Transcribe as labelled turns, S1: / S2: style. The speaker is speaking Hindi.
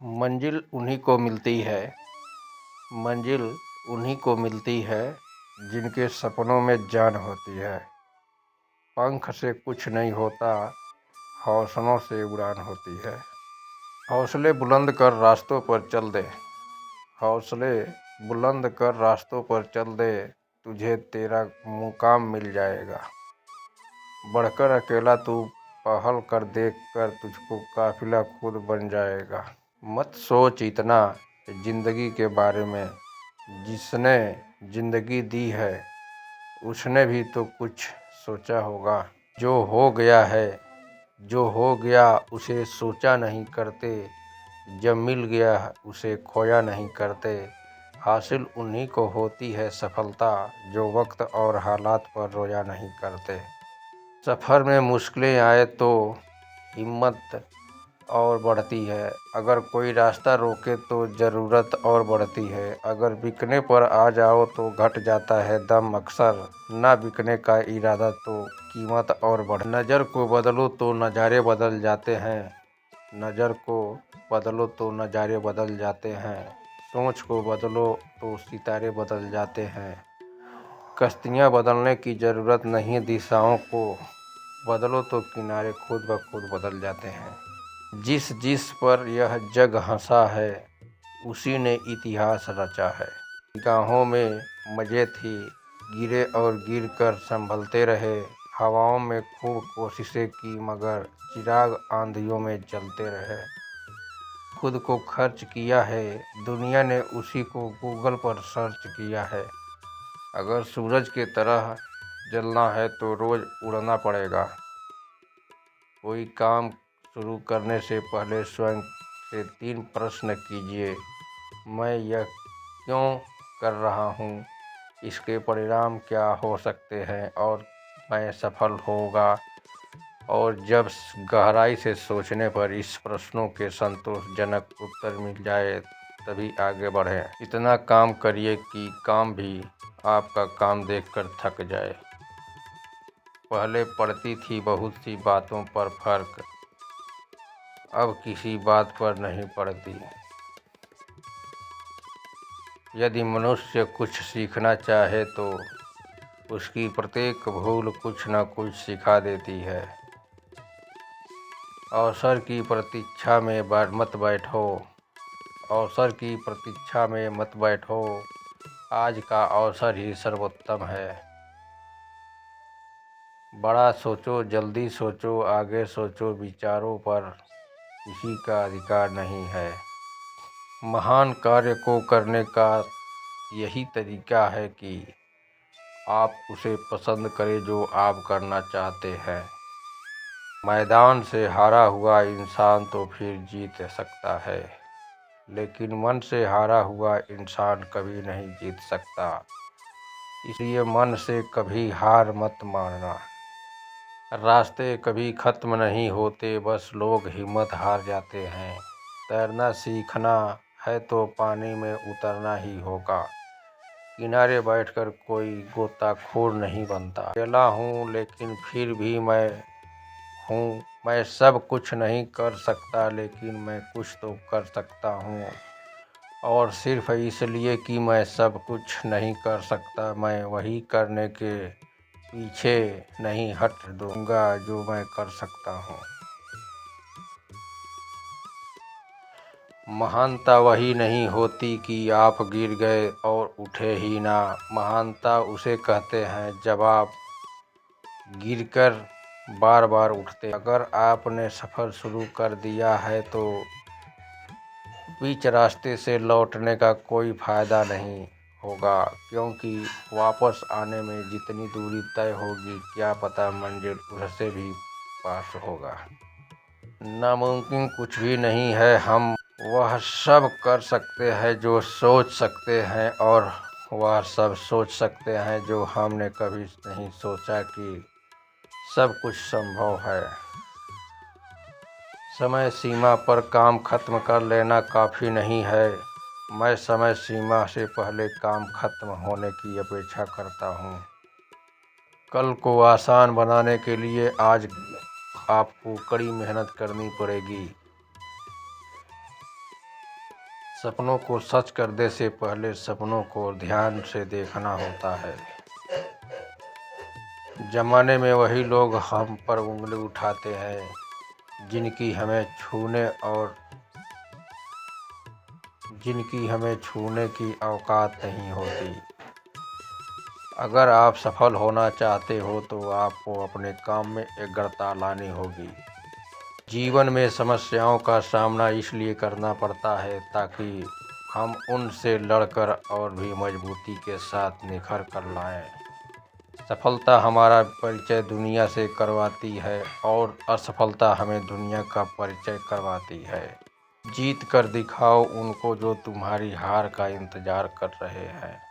S1: मंजिल उन्हीं को मिलती है मंजिल उन्हीं को मिलती है जिनके सपनों में जान होती है। पंख से कुछ नहीं होता, हौसलों से उड़ान होती है। हौसले बुलंद कर रास्तों पर चल दे, हौसले बुलंद कर रास्तों पर चल दे, तुझे तेरा मुकाम मिल जाएगा। बढ़कर अकेला तू पहल कर, देख कर तुझको काफिला खुद बन जाएगा। मत सोच इतना जिंदगी के बारे में, जिसने जिंदगी दी है उसने भी तो कुछ सोचा होगा। जो हो गया है, जो हो गया उसे सोचा नहीं करते, जब मिल गया उसे खोया नहीं करते। हासिल उन्हीं को होती है सफलता, जो वक्त और हालात पर रोया नहीं करते। सफ़र में मुश्किलें आए तो हिम्मत और बढ़ती है, अगर कोई रास्ता रोके तो ज़रूरत और बढ़ती है। अगर बिकने पर आ जाओ तो घट जाता है दम, अक्सर ना बिकने का इरादा तो कीमत और बढ़। नज़र को बदलो तो नज़ारे बदल जाते हैं, नज़र को बदलो तो नज़ारे बदल जाते हैं। सोच को बदलो तो सितारे बदल जाते हैं। कश्तियाँ बदलने की ज़रूरत नहीं, दिशाओं को बदलो तो किनारे खुद ब खुद बदल जाते हैं। जिस पर यह जग हंसा है उसी ने इतिहास रचा है। निगाहों में मज़े थी, गिरे और गिर कर संभलते रहे। हवाओं में खूब कोशिशें की मगर चिराग आंधियों में जलते रहे। खुद को खर्च किया है, दुनिया ने उसी को गूगल पर सर्च किया है। अगर सूरज की तरह जलना है तो रोज़ उड़ना पड़ेगा। कोई काम शुरू करने से पहले स्वयं से 3 प्रश्न कीजिए। मैं यह क्यों कर रहा हूँ, इसके परिणाम क्या हो सकते हैं और मैं सफल होगा। और जब गहराई से सोचने पर इस प्रश्नों के संतोषजनक उत्तर मिल जाए तभी आगे बढ़ें। इतना काम करिए कि काम भी आपका काम देखकर थक जाए। पहले पड़ती थी बहुत सी बातों पर फर्क, अब किसी बात पर नहीं पड़ती। यदि मनुष्य कुछ सीखना चाहे तो उसकी प्रत्येक भूल कुछ न कुछ सिखा देती है। अवसर की प्रतीक्षा में मत बैठो, अवसर की प्रतीक्षा में मत बैठो, आज का अवसर ही सर्वोत्तम है। बड़ा सोचो, जल्दी सोचो, आगे सोचो, विचारों पर किसी का अधिकार नहीं है। महान कार्य को करने का यही तरीका है कि आप उसे पसंद करें जो आप करना चाहते हैं। मैदान से हारा हुआ इंसान तो फिर जीत सकता है, लेकिन मन से हारा हुआ इंसान कभी नहीं जीत सकता। इसलिए मन से कभी हार मत मानना। रास्ते कभी ख़त्म नहीं होते, बस लोग हिम्मत हार जाते हैं। तैरना सीखना है तो पानी में उतरना ही होगा। किनारे बैठकर कोई गोताखोर नहीं बनता। अकेला हूँ लेकिन फिर भी मैं हूँ। मैं सब कुछ नहीं कर सकता लेकिन मैं कुछ तो कर सकता हूँ। और सिर्फ इसलिए कि मैं सब कुछ नहीं कर सकता, मैं वही करने के पीछे नहीं हट दूंगा जो मैं कर सकता हूँ। महानता वही नहीं होती कि आप गिर गए और उठे ही ना। महानता उसे कहते हैं जब आप गिरकर बार बार उठते। अगर आपने सफ़र शुरू कर दिया है तो बीच रास्ते से लौटने का कोई फ़ायदा नहीं होगा, क्योंकि वापस आने में जितनी दूरी तय होगी क्या पता मंजिल उससे भी पास होगा। नामुमकिन कुछ भी नहीं है, हम वह सब कर सकते हैं जो सोच सकते हैं, और वह सब सोच सकते हैं जो हमने कभी नहीं सोचा कि सब कुछ संभव है। समय सीमा पर काम खत्म कर लेना काफ़ी नहीं है। मैं समय सीमा से पहले काम खत्म होने की अपेक्षा करता हूँ। कल को आसान बनाने के लिए आज आपको कड़ी मेहनत करनी पड़ेगी। सपनों को सच करने से पहले सपनों को ध्यान से देखना होता है। जमाने में वही लोग हम पर उंगली उठाते हैं जिनकी हमें छूने की औकात नहीं होती। अगर आप सफल होना चाहते हो तो आपको अपने काम में एकाग्रता लानी होगी। जीवन में समस्याओं का सामना इसलिए करना पड़ता है ताकि हम उनसे लड़कर और भी मजबूती के साथ निखर कर लाएं। सफलता हमारा परिचय दुनिया से करवाती है और असफलता हमें दुनिया का परिचय करवाती है। जीत कर दिखाओ उनको जो तुम्हारी हार का इंतजार कर रहे हैं।